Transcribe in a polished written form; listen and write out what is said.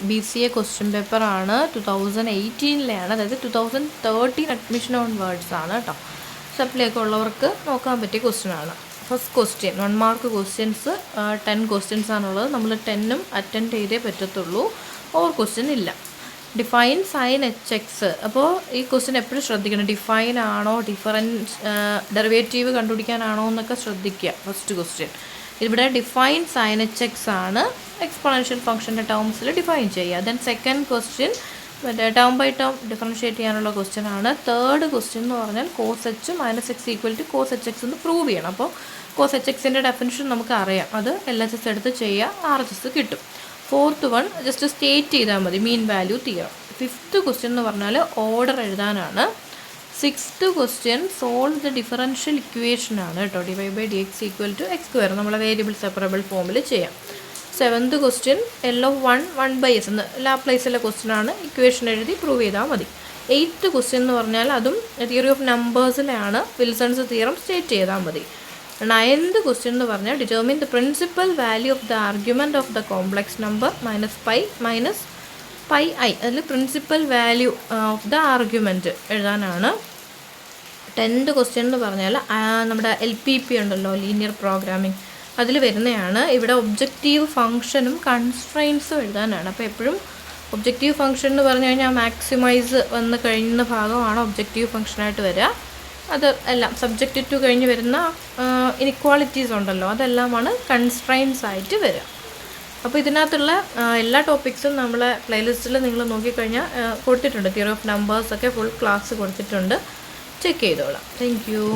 BCA question പേപ്പറാണ്. 2018 അതായത് 2013 admission on words ആണ് കേട്ടോ. സപ്ലിയൊക്കെ ഉള്ളവർക്ക് നോക്കാൻ പറ്റിയ ക്വസ്റ്റ്യനാണ്. First question 1 mark questions 10 questions ആണുള്ളത്. നമ്മൾ 10ഉം അറ്റൻഡ് ചെയ്തേ പറ്റത്തുള്ളൂ. ഓവർ ക്വസ്റ്റ്യൻ ഇല്ല. Define sine HX. അപ്പോൾ ഈ ക്വസ്റ്റ്യൻ എപ്പോഴും ശ്രദ്ധിക്കണം. ഡിഫൈൻ ആണോ ഡെറിവേറ്റീവ് കണ്ടുപിടിക്കാനാണോ എന്നൊക്കെ ശ്രദ്ധിക്കുക. ഫസ്റ്റ് ക്വസ്റ്റ്യൻ ഇവിടെ ഡിഫൈൻ സൈൻ HX ആണ്. എക്സ്പോണൻഷ്യൽ ഫംഗ്ഷൻ്റെ ടേംസിൽ ഡിഫൈൻ ചെയ്യുക. Then second question term by term differentiate ചെയ്യാനുള്ള ക്വസ്റ്റ്യൻ ആണ്. തേർഡ് ക്വസ്റ്റ്യൻ എന്ന് പറഞ്ഞാൽ cos H - X = cos HX എന്ന് പ്രൂവ് ചെയ്യണം. അപ്പോൾ cos HXൻ്റെ ഡെഫിനിഷൻ നമുക്ക് അറിയാം. അത് LHS എടുത്ത് ചെയ്യുക, RHS കിട്ടും. ഫോർത്ത് വൺ ജസ്റ്റ് സ്റ്റേറ്റ് ചെയ്താൽ മതി, mean value theorem. Fifth question എന്ന് പറഞ്ഞാൽ ഓർഡർ എഴുതാനാണ്. Sixth question solve the differential equation ആണ് കേട്ടോ. dy/dx = x². നമ്മളെ വേരിയബിൾ സെപ്പറബിൾ ഫോമിൽ ചെയ്യാം. സെവൻത്ത് ക്വസ്റ്റ്യൻ L(1) എന്ന് ലാപ്ലേസിലെ ക്വസ്റ്റ്യൻ ആണ്. ഇക്വേഷൻ എഴുതി പ്രൂവ് ചെയ്താൽ മതി. എയ്ത്ത് ക്വസ്റ്റ്യൻ എന്ന് പറഞ്ഞാൽ അതും തിയറി ഓഫ് നമ്പേഴ്സിലാണ്. വിൽസൺസ് തിയറം സ്റ്റേറ്റ് ചെയ്താൽ മതി. നയൻത് ക്വസ്റ്റ്യൻ എന്ന് പറഞ്ഞാൽ determine the principal value of the argument of the complex number -π - -πi. അതിൽ principal value of the argument എഴുതാനാണ്. 10th ക്വസ്റ്റ്യൻ എന്ന് പറഞ്ഞാൽ നമ്മുടെ LPP ഉണ്ടല്ലോ, ലീനിയർ പ്രോഗ്രാമിംഗ്, അതിൽ വരുന്നതാണ്. ഇവിടെ ഒബ്ജക്റ്റീവ് ഫംഗ്ഷനും കൺസ്ട്രെയിൻസും എഴുതാനാണ്. അപ്പോൾ എപ്പോഴും ഒബ്ജക്റ്റീവ് ഫംഗ്ഷൻ എന്ന് പറഞ്ഞു കഴിഞ്ഞാൽ മാക്സിമൈസ് വന്ന് കഴിയുന്ന ഭാഗമാണ് ഒബ്ജക്റ്റീവ് ഫംഗ്ഷനായിട്ട് വരിക. അത് എല്ലാം സബ്ജക്റ്റ് ടു കഴിഞ്ഞ് വരുന്ന ഇനിക്വാളിറ്റീസ് ഉണ്ടല്ലോ, അതെല്ലാമാണ് കൺസ്ട്രെയിൻസ് ആയിട്ട് വരിക. അപ്പോൾ ഇതിനകത്തുള്ള എല്ലാ ടോപ്പിക്സും നമ്മളെ പ്ലേലിസ്റ്റിൽ നിങ്ങൾ നോക്കിക്കഴിഞ്ഞാൽ കൊടുത്തിട്ടുണ്ട്. തിയറി ഓഫ് നമ്പേഴ്സൊക്കെ ഫുൾ ക്ലാസ് കൊടുത്തിട്ടുണ്ട്. ചെക്ക് ചെയ്തോളാം. Thank you.